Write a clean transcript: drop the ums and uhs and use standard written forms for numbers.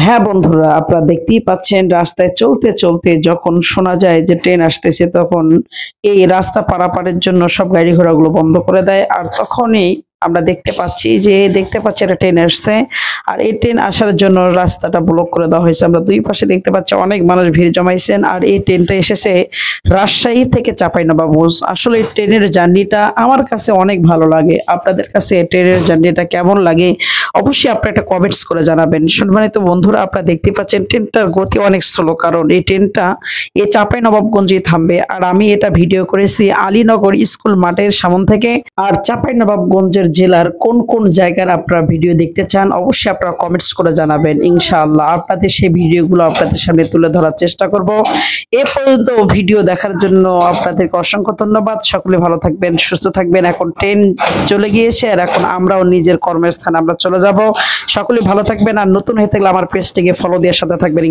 হ্যাঁ বন্ধুরা, আপনারা দেখতেই পাচ্ছেন রাস্তায় চলতে চলতে যখন শোনা যায় যে ট্রেন আসতেছে, তখন এই রাস্তা পারাপারের জন্য সব গাড়ি ঘোড়াগুলো বন্ধ করে দেয়। আর তখনই আমরা দেখতে পাচ্ছি একটা ট্রেন আসছে। আর এই ট্রেন আসার জন্য রাস্তাটা ব্লক করে দেওয়া হয়েছে। আমরা দুই পাশে দেখতে পাচ্ছি অনেক মানুষ ভিড় জমাইছেন। আর এই ট্রেনটা এসেছে রাজশাহী থেকে চাঁপাইনবাবগঞ্জ। আসলে এই ট্রেনের জার্নিটা আমার কাছে অনেক ভালো লাগে। আপনাদের কাছে এই ট্রেনের জার্নিটা কেমন লাগে অবশ্যই আপনারা একটা কমেন্টস করে জানাবেন। সম্মানিত বন্ধুরা, আপনারা দেখতে পাচ্ছেন ট্রেনটার গতি অনেক স্লো, কারণ এই ট্রেনটা এই চাঁপাইনবাবগঞ্জে থামবে। আর আমি এটা ভিডিও করেছি আলীনগর স্কুল মাঠের সামনে থেকে। আর চাঁপাইনবাবগঞ্জের জেলার কোন কোন জায়গার আপনারা ভিডিও দেখতে চান অবশ্যই আপনারা কমেন্টস করে জানাবেন। ইনশাআল্লাহ আপনাদের সেই ভিডিওগুলো আপনাদের সামনে তুলে ধরার চেষ্টা করব। এ পর্যন্ত ভিডিও দেখার জন্য আপনাদেরকে অসংখ্য ধন্যবাদ। সকলে ভালো থাকবেন, সুস্থ থাকবেন। এখন ট্রেন চলে গিয়েছে আর এখন আমরাও নিজের কর্মস্থানে আমরা চলে যাব। সকলে ভালো থাকবেন। আর নতুন হয়ে থাকলে আমার পেজটিকে ফলো দেওয়ার সাথে থাকবেন।